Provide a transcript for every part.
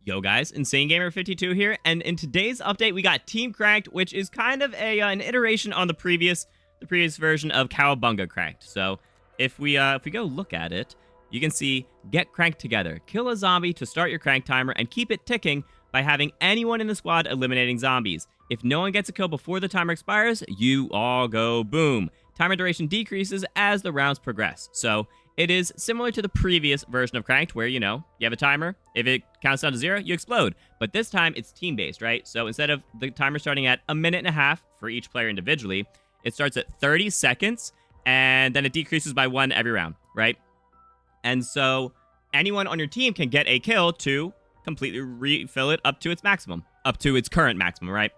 Yo guys, Insane Gamer 52 here, and in today's update we got Team Cranked, which is kind of an iteration on the previous version of Cowabunga Cranked. So if we go look at it, you can see get cranked together. Kill a zombie to start your crank timer and keep it ticking by having anyone in the squad eliminating zombies. If no one gets a kill before the timer expires, you all go boom. Timer duration decreases as the rounds progress. So it is similar to the previous version of Cranked where, you have a timer. If it counts down to 0, you explode. But this time, it's team-based, right? So instead of the timer starting at 1.5 minutes for each player individually, it starts at 30 seconds, and then it decreases by 1 every round, right? And so anyone on your team can get a kill to completely refill it up to its maximum, up to its current maximum, right?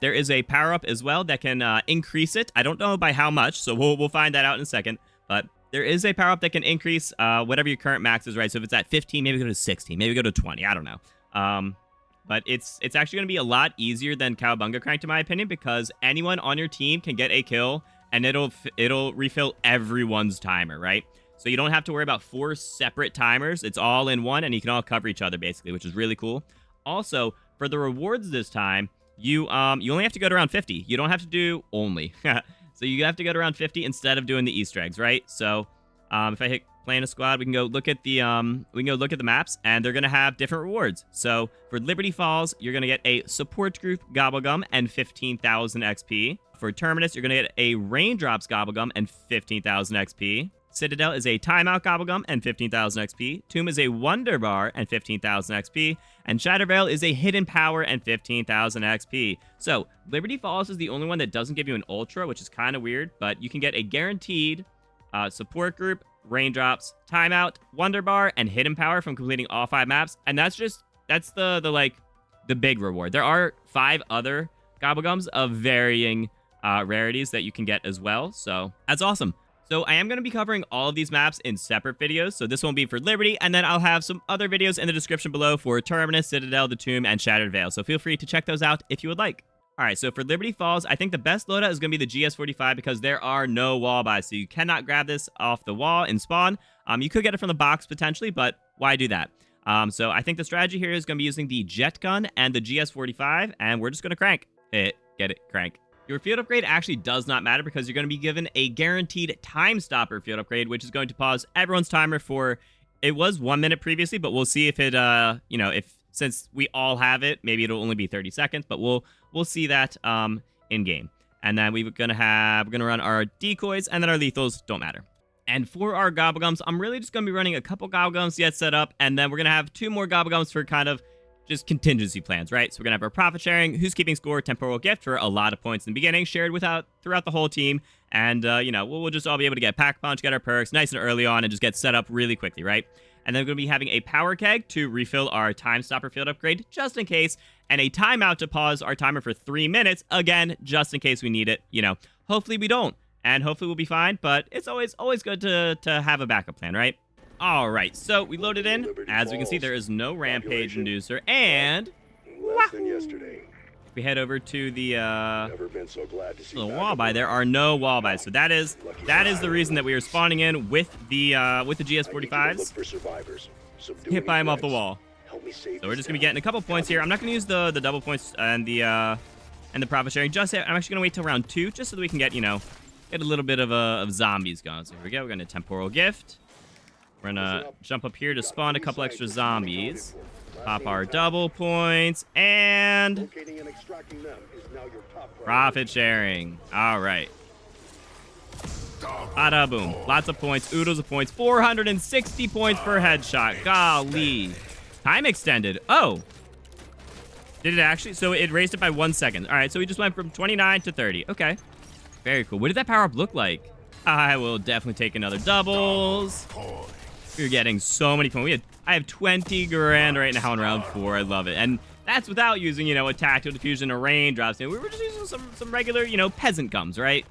There is a power-up as well that can increase it. I don't know by how much, so we'll find that out in a second, but there is a power-up that can increase whatever your current max is, right? So if it's at 15, maybe go to 16, maybe go to 20. I don't know. But it's actually going to be a lot easier than Cowabunga Cranked, in my opinion, because anyone on your team can get a kill, and it'll refill everyone's timer, right? So you don't have to worry about 4 separate timers. It's all in one, and you can all cover each other, basically, which is really cool. Also, for the rewards this time, you only have to go to around 50. You don't have to do only. So you have to go to around 50 instead of doing the Easter eggs, right? So if I hit play in a squad, we can go look at the maps, and they're gonna have different rewards. So for Liberty Falls, you're gonna get a support group gobblegum and 15,000 XP. For Terminus, you're gonna get a raindrops gobblegum and 15,000 XP. Citadel is a timeout gobblegum and 15,000 XP. Tomb is a wonder bar and 15,000 XP. And Shatterveil is a hidden power and 15,000 XP. So Liberty Falls is the only one that doesn't give you an ultra, which is kind of weird, but you can get a guaranteed support group, raindrops, timeout, wonder bar, and hidden power from completing all 5 maps. And that's the big reward. There are 5 other gobblegums of varying rarities that you can get as well. So that's awesome. So I am going to be covering all of these maps in separate videos. So this won't be for Liberty, and then I'll have some other videos in the description below for Terminus, Citadel, the Tomb, and Shattered Veil. So feel free to check those out if you would like. All right, so for Liberty Falls, I think the best loadout is going to be the GS45 because there are no wall buys. So you cannot grab this off the wall in spawn. You could get it from the box potentially, but why do that? So I think the strategy here is going to be using the Jet Gun and the GS45, and we're just going to crank it. Get it? Crank. Your field upgrade actually does not matter because you're going to be given a guaranteed time stopper field upgrade, which is going to pause everyone's timer for, it was 1 minute previously, but we'll see if it, since we all have it, maybe it'll only be 30 seconds, but we'll see that in game. And then we're going to run our decoys, and then our lethals don't matter. And for our gobblegums, I'm really just going to be running a couple gobblegums yet set up, and then we're going to have 2 more gobblegums for kind of just contingency plans, right? So we're gonna have our profit sharing, who's keeping score, temporal gift for a lot of points in the beginning, shared throughout the whole team, and we'll just all be able to get pack punch, get our perks nice and early on, and just get set up really quickly, right? And then we're gonna be having a power keg to refill our time stopper field upgrade just in case, and a timeout to pause our timer for 3 minutes again, just in case we need it. Hopefully we don't, and hopefully we'll be fine. But it's always good to have a backup plan, right? All right, so we loaded in. As we can see, there is no rampage inducer, and if we head over to the wall buy, there are no wall buys. So that is the reason that we are spawning in with the GS45s. Hit by him off the wall. So we're just gonna be getting a couple points here. I'm not gonna use the double points and the profit sharing just yet. I'm actually gonna wait till round 2 just so that we can get a little bit of zombies going. So here we go. We're gonna temporal gift. We're gonna jump up here to spawn a couple extra zombies. Pop our double points and profit sharing. All right. Bada boom. Lots of points. Oodles of points. 460 points per headshot. Golly. Time extended. Oh. Did it actually? So it raised it by 1 second. All right. So we just went from 29 to 30. Okay. Very cool. What did that power up look like? I will definitely take another doubles. We're getting so many points. I have 20 grand right now in round 4. I love it. And that's without using, a tactical diffusion or raindrops. We were just using some regular, peasant gums, right?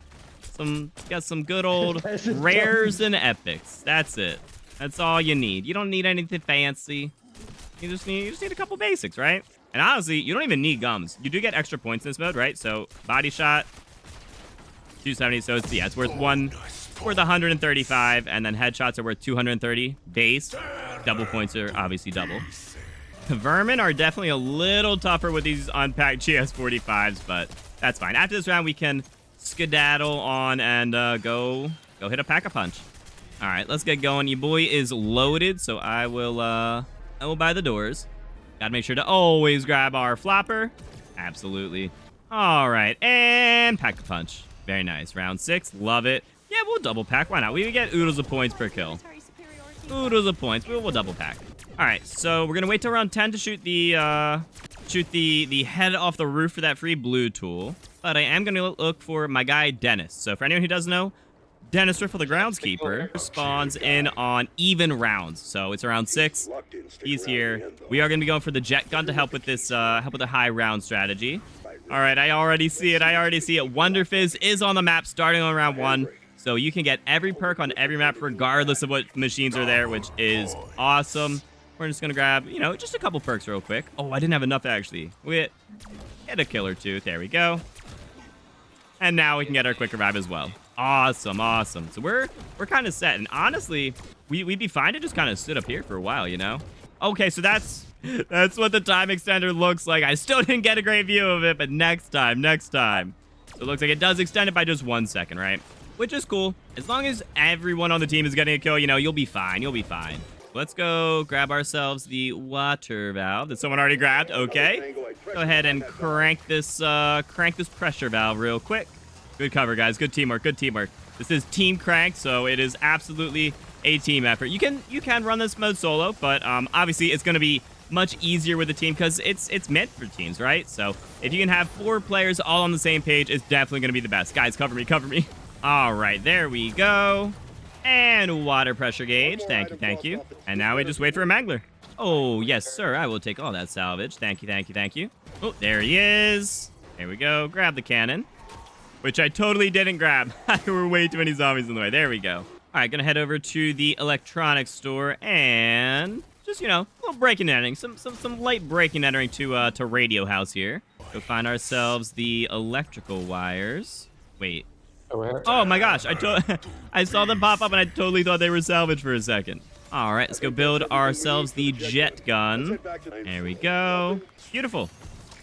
Got some good old rares and epics. That's it. That's all you need. You don't need anything fancy. You just need a couple basics, right? And honestly, you don't even need gums. You do get extra points in this mode, right? So body shot, 270. So it's worth 135, and then headshots are worth 230 base. Double points are obviously double. The vermin are definitely a little tougher with these unpacked GS45s, but that's fine. After this round, we can skedaddle on and go hit a pack-a-punch. All right, let's get going. Your boy is loaded, so I will buy the doors. Gotta make sure to always grab our flopper. Absolutely. All right, and pack-a-punch. Very nice. Round 6, love it. Yeah, we'll double pack. Why not? We get oodles of points per kill. Oodles of points. We'll double pack. All right, so we're gonna wait till round 10 to shoot the head off the roof for that free blue tool. But I am gonna look for my guy Dennis. So for anyone who doesn't know, Dennis Riffle, the groundskeeper, spawns in on even rounds. So it's around 6. He's here. We are going to be going for the jet gun to help with this, help with the high round strategy. All right, I already see it. Wonder Fizz is on the map starting on round 1. So you can get every perk on every map regardless of what machines are there, which is awesome. We're just going to grab, you know, just a couple perks real quick. Oh, I didn't have enough actually. We hit a kill or two. There we go. And now we can get our quick revive as well. Awesome, awesome. So we're kind of set. And honestly, we'd be fine to just kind of sit up here for a while, you know? Okay, so that's what the time extender looks like. I still didn't get a great view of it, but next time. So it looks like it does extend it by just 1 second, right? Which is cool. As long as everyone on the team is getting a kill, you know, you'll be fine. Let's go grab ourselves the water valve that someone already grabbed. Okay. Go ahead and crank this pressure valve real quick. Good cover, guys. Good teamwork. This is Team Cranked, so it is absolutely a team effort. You can run this mode solo, but obviously it's going to be much easier with a team because it's meant for teams, right? So if you can have 4 players all on the same page, it's definitely going to be the best. Guys, cover me. All right, there we go. And water pressure gauge. Thank you. And now we just wait for a mangler. Oh, yes, sir. I will take all that salvage. Thank you. Oh, there he is. There we go. Grab the cannon. Which I totally didn't grab. There were way too many zombies in the way. There we go. All right, gonna head over to the electronics store and just, you know, a little breaking and entering. Some light breaking and entering to Radio House here. Go find ourselves the electrical wires. Wait. Oh my gosh, I saw them pop up and I totally thought they were salvaged for a second. All right, let's go build ourselves the jet gun. There we go. Beautiful.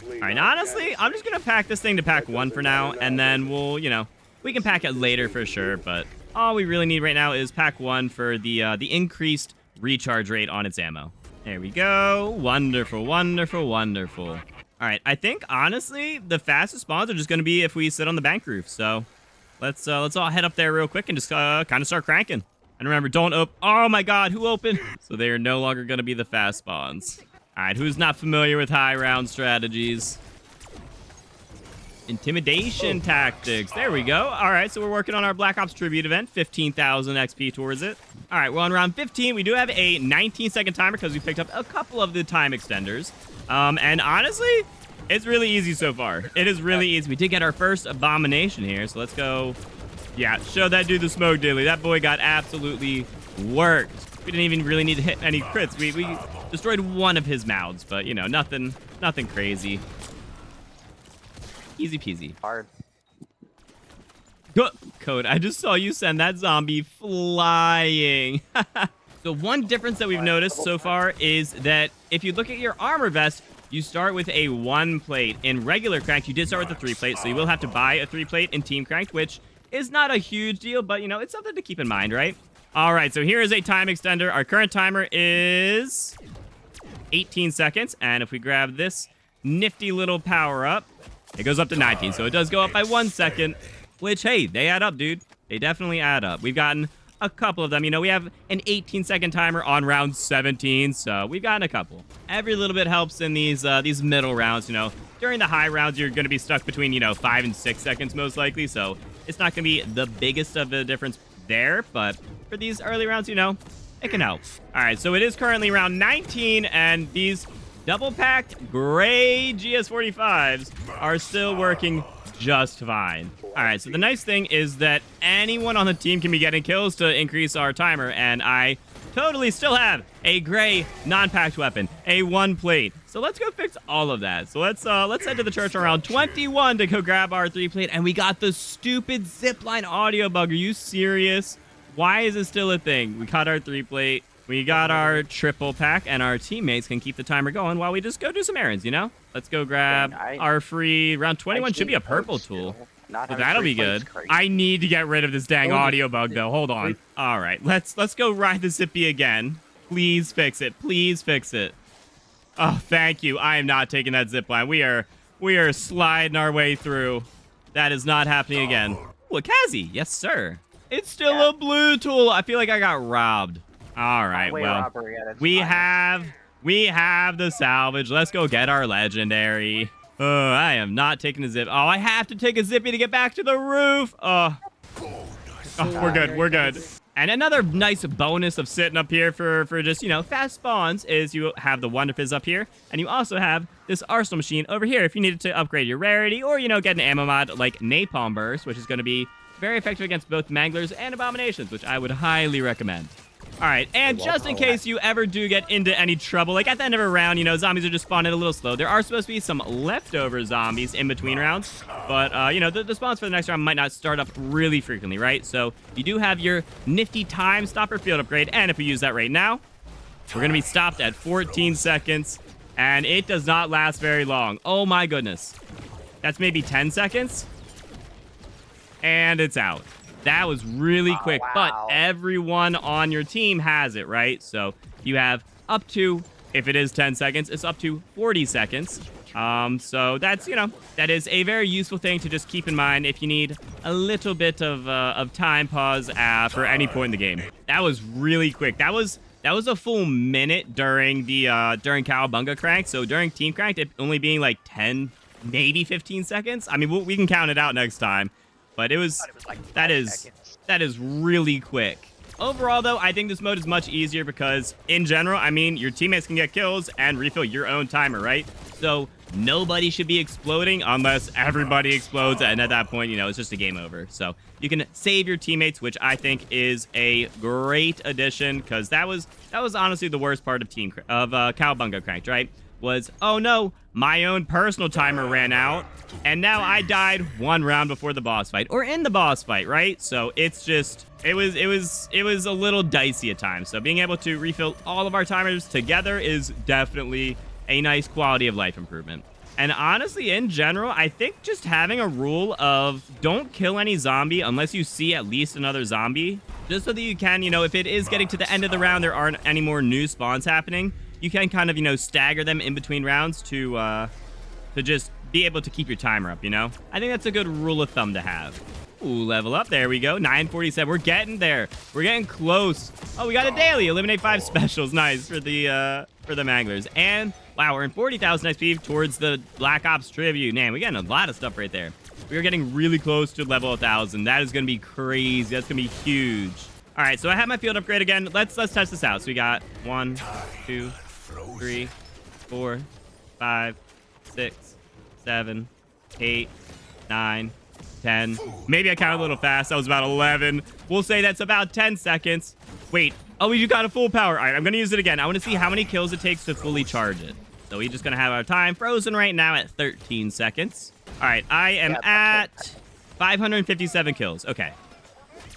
All right, honestly, I'm just going to pack this thing to pack 1 for now, and then we'll, you know, we can pack it later for sure, but all we really need right now is pack 1 for the increased recharge rate on its ammo. There we go. Wonderful. All right, I think, honestly, the fastest spawns are just going to be if we sit on the bank roof, so let's all head up there real quick and just kind of start cranking. And remember, don't oh my god, who opened? So they are no longer going to be the fast spawns. All right, who's not familiar with high round strategies? Intimidation tactics. There we go. All right, so we're working on our Black Ops tribute event. 15,000 XP towards it. All right, we're on round 15. We do have a 19-second timer because we picked up a couple of the time extenders. And honestly, it's really easy so far. It is really easy. We did get our first abomination here, so let's go. Yeah, show that dude the smoke daily. That boy got absolutely worked. We didn't even really need to hit any crits. We destroyed one of his mouths, but, you know, nothing crazy. Easy peasy. Hard. Code, I just saw you send that zombie flying. So one difference that we've noticed so far is that if you look at your armor vest, you start with a 1 plate. In regular Cranked, you did start with a 3 plate, so you will have to buy a 3 plate in Team Cranked, which is not a huge deal, but, you know, it's something to keep in mind, right? All right, so here is a time extender. Our current timer is 18 seconds, and if we grab this nifty little power-up, it goes up to 19, so it does go up by 1 second, which, hey, they add up, dude. They definitely add up. We've gotten a couple of them. You know, we have an 18-second timer on round 17, so we've gotten a couple. Every little bit helps in these middle rounds, you know. During the high rounds, you're going to be stuck between, you know, 5 and 6 seconds most likely, so it's not going to be the biggest of a difference there, but for these early rounds, you know, it can help. All right, so it is currently round 19, and these double-packed gray GS45s are still working just fine. All right, so the nice thing is that anyone on the team can be getting kills to increase our timer, and I totally still have a gray non-packed weapon, a 1 plate. So let's go fix all of that. So let's head to the church around 21 to go grab our 3 plate, and we got the stupid zipline audio bug. Are you serious? Why is it still a thing? We caught our 3 plate. We got our triple pack, and our teammates can keep the timer going while we just go do some errands, you know? Let's go grab our free... Round 21 should be a purple tool. So that'll be good. I need to get rid of this dang audio bug, though. Hold on. All right, let's go ride the Zippy again. Please fix it. Please fix it. Oh, thank you. I am not taking that zip line. We are sliding our way through. That is not happening again. Ooh, a Kazi. Yes, sir. It's still a blue tool. I feel like I got robbed. All right, well, we have the salvage. Let's go get our legendary. Oh, I am not taking a zip. Oh, I have to take a zippy to get back to the roof. Oh, we're good. We're good. And another nice bonus of sitting up here for just, you know, fast spawns is you have the Wonder Fizz up here. And you also have this Arsenal machine over here if you needed to upgrade your rarity or, you know, get an ammo mod like Napalm Burst, which is going to be very effective against both Manglers and Abominations, which I would highly recommend. All right, and just in case you ever do get into any trouble, like at the end of a round, you know, zombies are just spawning a little slow. There are supposed to be some leftover zombies in between rounds, but, you know, the spawns for the next round might not start up really frequently, right? So you do have your nifty time stopper field upgrade, and if we use that right now, we're going to be stopped at 14 seconds, and it does not last very long. Oh, my goodness. That's maybe 10 seconds, and it's out. That was really quick, but everyone on your team has it, right? So you have up to, if it is 10 seconds, it's up to 40 seconds. So that's, you know, that is a very useful thing to just keep in mind if you need a little bit of time pause for any point in the game. That was really quick. That was a full minute during the during Cowabunga Crank. So during Team Cranked, it only being like 10, maybe 15 seconds. I mean, we can count it out next time. But that is really quick. Overall, though, I think this mode is much easier because, in general, I mean, your teammates can get kills and refill your own timer, right? So nobody should be exploding unless everybody explodes, and at that point, you know, it's just a game over. So you can save your teammates, which I think is a great addition because that was honestly the worst part of Cowabunga Cranked, right? Was, oh no, my own personal timer ran out, and now I died one round before the boss fight, or in the boss fight, right? So it's just, it was a little dicey at times. So being able to refill all of our timers together is definitely a nice quality of life improvement. And honestly, in general, I think just having a rule of don't kill any zombie unless you see at least another zombie, just so that you can, you know, if it is getting to the end of the round, there aren't any more new spawns happening, you can kind of, you know, stagger them in between rounds to just be able to keep your timer up, you know? I think that's a good rule of thumb to have. Ooh, level up. There we go. 947. We're getting there. We're getting close. Oh, we got a daily. Eliminate 5 specials. Nice for the Manglers. And, wow, we're in 40,000 XP towards the Black Ops Tribute. Man, we're getting a lot of stuff right there. We are getting really close to level 1,000. That is going to be crazy. That's going to be huge. All right, so I have my field upgrade again. Let's test this out. So we got 1, 2, 3, 4, 5, 6, 7, 8, 9, 10. Maybe I counted a little fast. That was about 11. We'll say that's about 10 seconds. Wait. Oh, we just got a full power. All right, I'm going to use it again. I want to see how many kills it takes to fully charge it. So we're just going to have our time frozen right now at 13 seconds. All right, I am at 557 kills. Okay.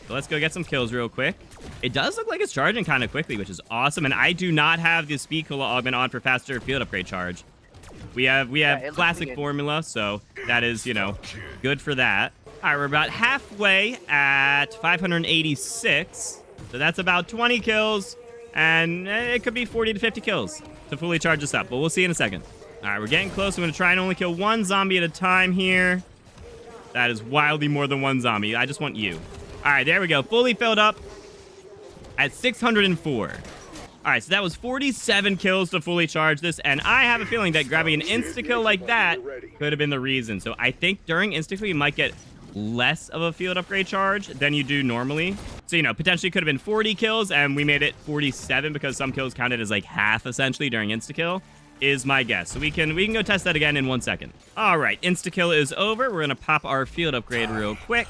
So let's go get some kills real quick. It does look like it's charging kind of quickly, which is awesome. And I do not have the speed cola augment on for faster field upgrade charge. We have classic formula, so that is, you know, good for that. All right, we're about halfway at 586. So that's about 20 kills, and it could be 40 to 50 kills to fully charge this up. But we'll see in a second. All right, we're getting close. I'm going to try and only kill one zombie at a time here. That is wildly more than one zombie. I just want you. All right, there we go. Fully filled up at 604. All right, so that was 47 kills to fully charge this, and I have a feeling that grabbing an insta-kill like that could have been the reason. So I think during insta-kill, you might get less of a field upgrade charge than you do normally. So, you know, potentially could have been 40 kills, and we made it 47 because some kills counted as like half, essentially, during insta-kill, is my guess. So we can go test that again in 1 second. All right, insta-kill is over. We're going to pop our field upgrade real quick.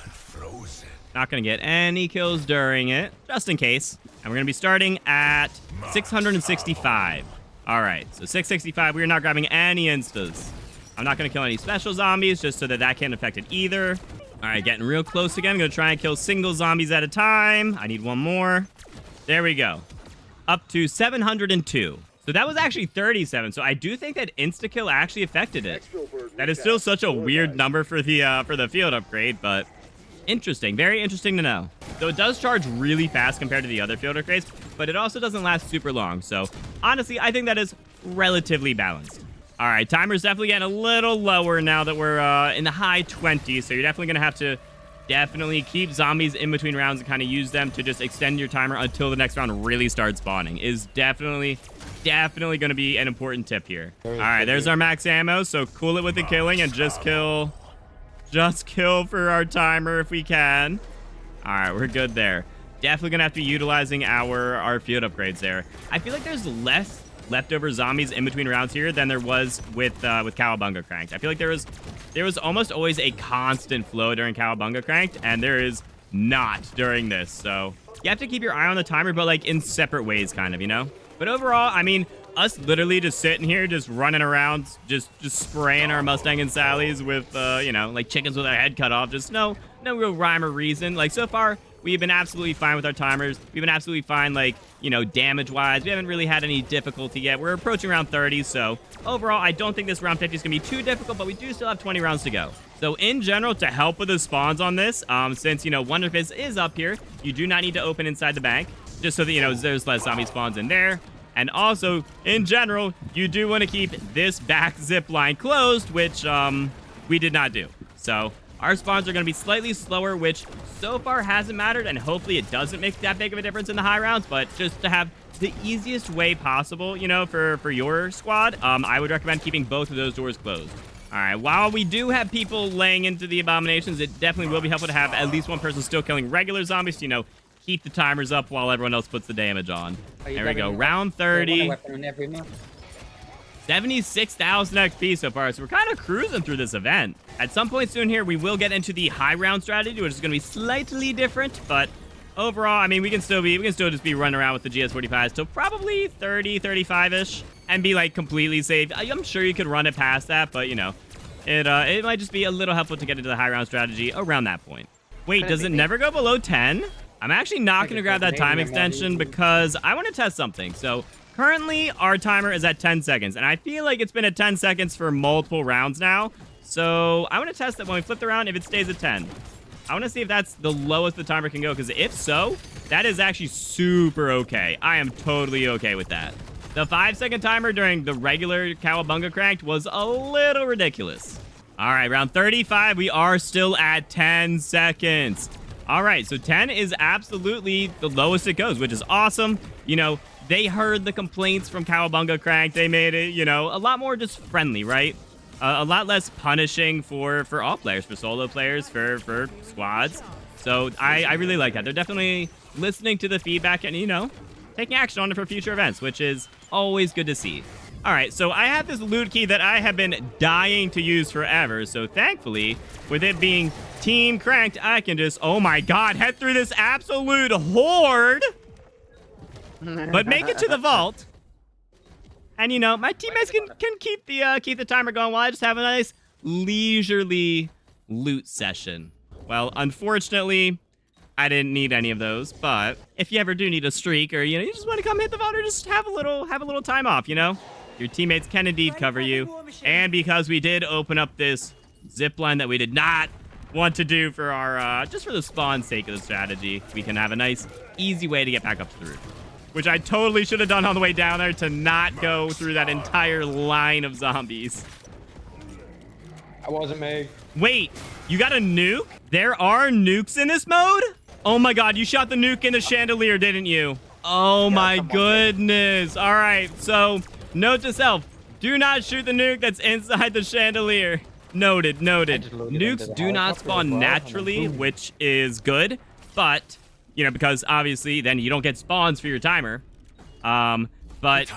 Not going to get any kills during it, just in case. And we're going to be starting at 665. All right, so 665. We are not grabbing any instas. I'm not going to kill any special zombies just so that can't affect it either. All right, getting real close again. I'm going to try and kill single zombies at a time. I need one more. There we go. up to 702. So that was actually 37. So I do think that insta-kill actually affected it. That is still such a weird number for the field upgrade, but interesting. Very interesting to know. So it does charge really fast compared to the other field upgrades, but it also doesn't last super long. So honestly, I think that is relatively balanced. All right, timer's definitely getting a little lower now that we're in the high 20s. So you're definitely going to have to keep zombies in between rounds and kind of use them to just extend your timer until the next round really starts spawning. Is definitely going to be an important tip here. All right, there's our max ammo. So cool it with the killing and just kill for our timer if we can. All right, we're good there. Definitely going to have to be utilizing our field upgrades there. I feel like there's less leftover zombies in between rounds here than there was with Cowabunga Cranked. I feel like there was almost always a constant flow during Cowabunga Cranked, and there is not during this. So you have to keep your eye on the timer, but like in separate ways, kind of, you know. But overall, I mean, us literally just sitting here, just running around, just spraying our Mustang and Sallies with, you know, like chickens with our head cut off. Just no real rhyme or reason. Like so far, we've been absolutely fine with our timers. We've been absolutely fine, like, you know, damage-wise. We haven't really had any difficulty yet. We're approaching round 30, so overall, I don't think this round 50 is going to be too difficult, but we do still have 20 rounds to go. So in general, to help with the spawns on this, since, you know, Wonder Fist is up here, you do not need to open inside the bank, just so that, you know, there's less zombie spawns in there. And also, in general, you do want to keep this back zip line closed, which we did not do. So our spawns are going to be slightly slower, which so far hasn't mattered, and hopefully it doesn't make that big of a difference in the high rounds, but just to have the easiest way possible, you know, for your squad, I would recommend keeping both of those doors closed. All right, while we do have people laying into the abominations, it definitely will be helpful to have at least one person still killing regular zombies to, you know, keep the timers up while everyone else puts the damage on. There we go, round 30. 76,000 XP so far, so we're kind of cruising through this event. At some point soon here, we will get into the high round strategy, which is going to be slightly different, but overall, I mean, we can still just be running around with the GS45s till probably 30, 35-ish, and be like completely safe. I'm sure you could run it past that, but you know, it might just be a little helpful to get into the high round strategy around that point. Wait, does it never go below 10? I'm actually not going to grab that time extension because I want to test something. So currently, our timer is at 10 seconds, and I feel like it's been at 10 seconds for multiple rounds now. So I want to test that when we flip the round, if it stays at 10. I want to see if that's the lowest the timer can go, because if so, that is actually super okay. I am totally okay with that. The 5-second timer during the regular Cowabunga Cranked was a little ridiculous. All right, round 35, we are still at 10 seconds. All right, so 10 is absolutely the lowest it goes, which is awesome. You know, they heard the complaints from Cowabunga Cranked. They made it, you know, a lot more just friendly, right? A lot less punishing for all players, for solo players, for squads. So I really like that. They're definitely listening to the feedback and, you know, taking action on it for future events, which is always good to see. All right, so I have this loot key that I have been dying to use forever. So thankfully, with it being Team Cranked, I can just, oh my God, head through this absolute horde, but make it to the vault. And, you know, my teammates can keep the timer going while I just have a nice leisurely loot session. Well, unfortunately, I didn't need any of those, but if you ever do need a streak, or, you know, you just want to come hit the vault, or just have a little time off, you know, your teammates can indeed cover you. And because we did open up this zip line that we did not want to do for our just for the spawn sake of the strategy, we can have a nice easy way to get back up to the roof, which I totally should have done on the way down there to not go through that entire line of zombies. I wasn't made. Wait, you got a nuke? There are nukes in this mode? Oh my God, you shot the nuke in the chandelier, didn't you? Oh my goodness. All right, so note to self, do not shoot the nuke that's inside the chandelier. Noted. Nukes do not spawn naturally, which is good, but, you know, because obviously then you don't get spawns for your timer. But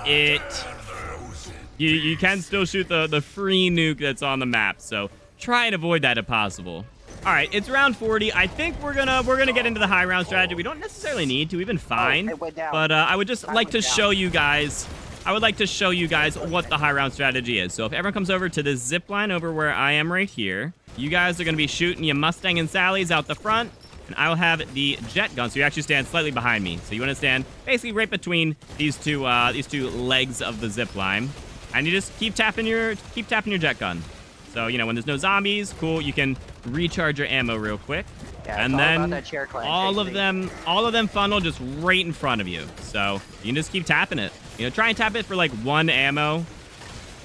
you can still shoot the free nuke that's on the map, so try and avoid that if possible. All right, it's round 40. I think we're gonna get into the high round strategy. We don't necessarily need to, we've been fine. But I would just like to show you guys. I would like to show you guys what the high round strategy is. So if everyone comes over to this zip line over where I am right here, you guys are gonna be shooting your Mustang and Sallies out the front. and I'll have the jet gun. So you actually stand slightly behind me. So you want to stand basically right between these two legs of the zip line, and you just keep tapping your jet gun. So when there's no zombies, cool, you can recharge your ammo real quick. Yeah, and all then about that chair climb, all of them funnel just right in front of you. So you can just keep tapping it. Try and tap it for like 1 ammo,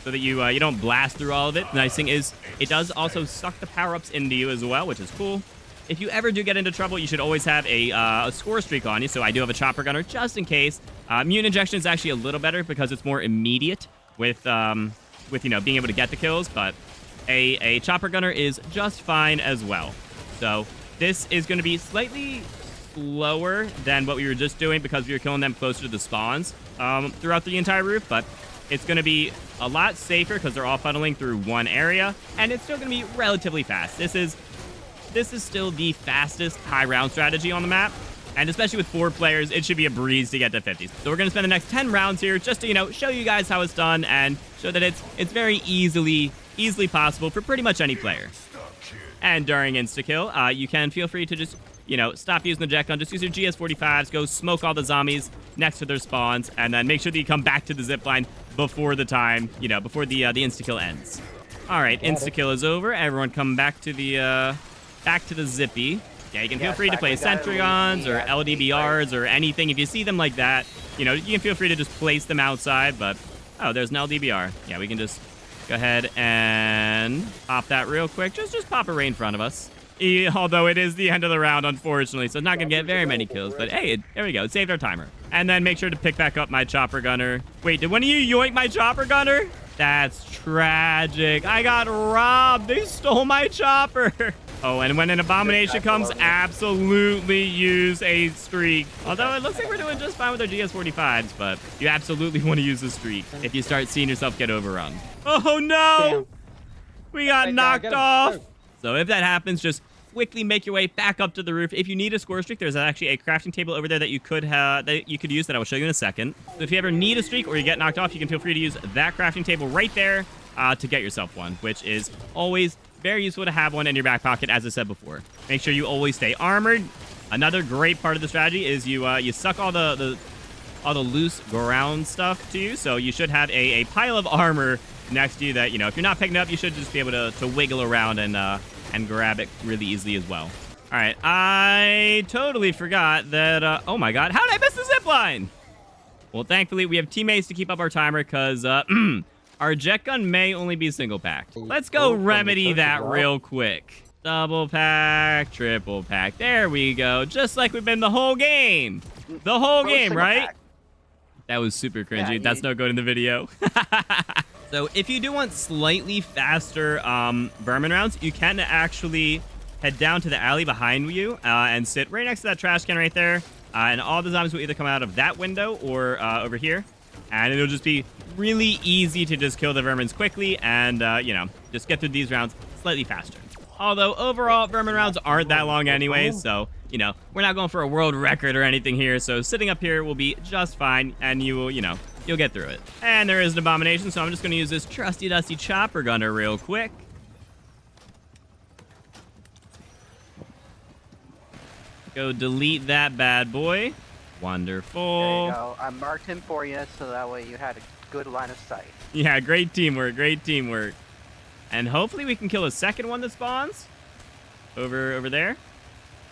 so that you don't blast through all of it. The nice thing is it does also suck the power-ups into you as well, which is cool. If you ever do get into trouble, you should always have a score streak on you. So I do have a chopper gunner just in case. Mutant injection is actually a little better because it's more immediate with being able to get the kills, but a chopper gunner is just fine as well. So this is going to be slightly slower than what we were just doing because we were killing them closer to the spawns throughout the entire roof, but it's going to be a lot safer because they're all funneling through one area, and it's still going to be relatively fast. This is still the fastest high round strategy on the map, and especially with 4 players, it should be a breeze to get to 50s. So we're going to spend the next 10 rounds here just to show you guys how it's done and show that it's very easily possible for pretty much any player. And during insta-kill, you can feel free to just, stop using the jet gun. Just use your GS45s, go smoke all the zombies next to their spawns, and then make sure that you come back to the zipline before the time, before the insta-kill ends. All right, insta-kill is over. Everyone come back to the zippy. Yeah, you can feel free to play sentry guns or LDBRs or anything. If you see them like that, you can feel free to just place them outside, but, oh, there's an LDBR. Yeah, we can just go ahead and pop that real quick. Just pop it right in front of us. Although it is the end of the round, unfortunately, so it's not going to get very many kills. But hey, there we go. It saved our timer. And then make sure to pick back up my chopper gunner. Wait, did one of you yoink my chopper gunner? That's tragic. I got robbed. They stole my chopper. Oh, and when an abomination comes, absolutely use a streak. Although it looks like we're doing just fine with our GS45s, but you absolutely want to use a streak if you start seeing yourself get overrun. Oh, no. We got knocked off. So if that happens, just quickly make your way back up to the roof. If you need a score streak, there's actually a crafting table over there that you could use that I will show you in a second. So if you ever need a streak or you get knocked off, you can feel free to use that crafting table right there to get yourself one, which is always very useful to have one in your back pocket, as I said before. Make sure you always stay armored. Another great part of the strategy is you suck all the loose ground stuff to you, so you should have a pile of armor next to you that, if you're not picking it up, you should just be able to wiggle around and grab it really easily as well. All right, I totally forgot that, oh my god, how did I miss the zip line? Well, thankfully, we have teammates to keep up our timer because, our jet gun may only be single packed. Let's go remedy that real quick. Double pack, triple pack. There we go. Just like we've been the whole game. The whole game, right? That was super cringy. Yeah, that's no good in the video. So if you do want slightly faster vermin rounds, you can actually head down to the alley behind you and sit right next to that trash can right there. And all the zombies will either come out of that window or over here. And it'll just be really easy to just kill the vermins quickly and, just get through these rounds slightly faster. Although, overall, vermin rounds aren't that long anyways, so, we're not going for a world record or anything here, so sitting up here will be just fine, and you will, you'll get through it. And there is an abomination, so I'm just going to use this trusty dusty chopper gunner real quick. Go delete that bad boy. Wonderful. There you go. I marked him for you, so that way you had a good line of sight. Yeah, great teamwork, great teamwork. And hopefully we can kill a second one that spawns. Over there.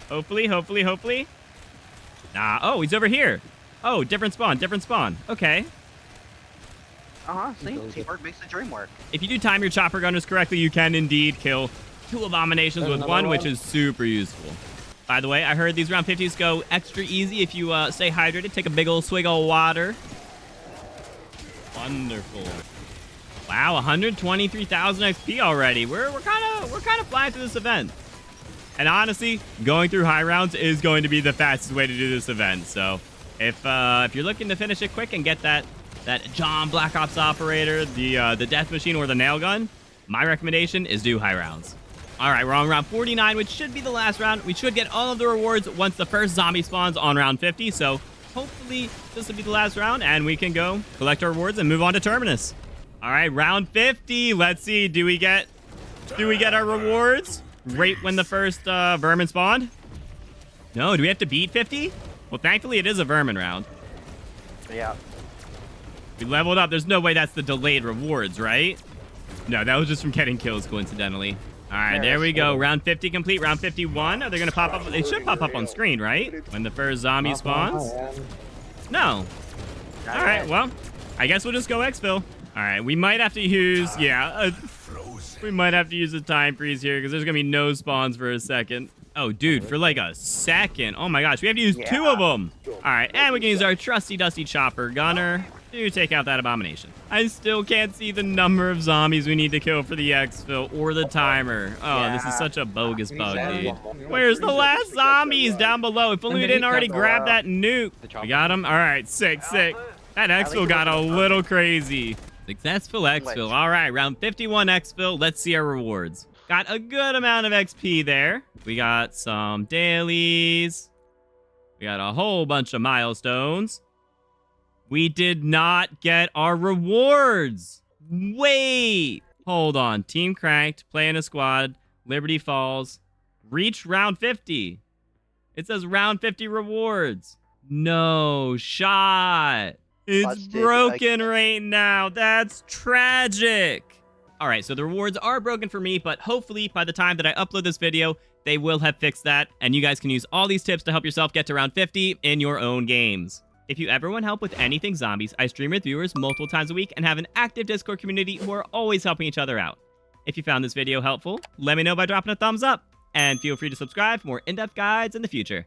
Hopefully. Nah, oh, he's over here. Oh, different spawn. Okay. See, teamwork makes the dream work. If you do time your chopper gunners correctly, you can indeed kill 2 abominations with one, which is super useful. By the way, I heard these round 50s go extra easy if you stay hydrated. Take a big old swig of water. Wonderful. Wow, 123,000 XP already. We're kind of flying through this event. And honestly, going through high rounds is going to be the fastest way to do this event. So if you're looking to finish it quick and get that John Black Ops operator, the death machine, or the nail gun, my recommendation is do high rounds. All right, we're on round 49, which should be the last round. We should get all of the rewards once the first zombie spawns on round 50. So hopefully this will be the last round, and we can go collect our rewards and move on to Terminus. All right, round 50. Let's see. Do we get our rewards right when the first vermin spawned? No, do we have to beat 50? Well, thankfully it is a vermin round. Yeah. We leveled up. There's no way that's the delayed rewards, right? No, that was just from getting kills, coincidentally. All right, there we go. Round 50 complete. Round 51. Are they going to pop up? They should pop up on screen, right? When the first zombie spawns? No. All right, well, I guess we'll just go exfil. All right, we might have to use, we might have to use a time freeze here because there's going to be no spawns for a second. Oh, dude, for like a second. Oh my gosh, we have to use 2 of them. All right, and we can use our trusty dusty chopper gunner to take out that abomination. I still can't see the number of zombies we need to kill for the exfil or the timer. Oh, this is such a bogus bug, dude. Where's the last zombies? Down below. If only we didn't already grab that nuke. We got him. All right, sick. That exfil got a little crazy. Successful exfil. All right, round 51 exfil. Let's see our rewards. Got a good amount of XP there. We got some dailies. We got a whole bunch of milestones. We did not get our rewards. Wait. Hold on. Team Cranked, play in a squad, Liberty Falls, reach round 50. It says round 50 rewards. No shot. It's broken right now. That's tragic. All right, so the rewards are broken for me, but hopefully by the time that I upload this video, they will have fixed that, and you guys can use all these tips to help yourself get to round 50 in your own games. If you ever want help with anything zombies, I stream with viewers multiple times a week and have an active Discord community who are always helping each other out. If you found this video helpful, let me know by dropping a thumbs up, and feel free to subscribe for more in-depth guides in the future.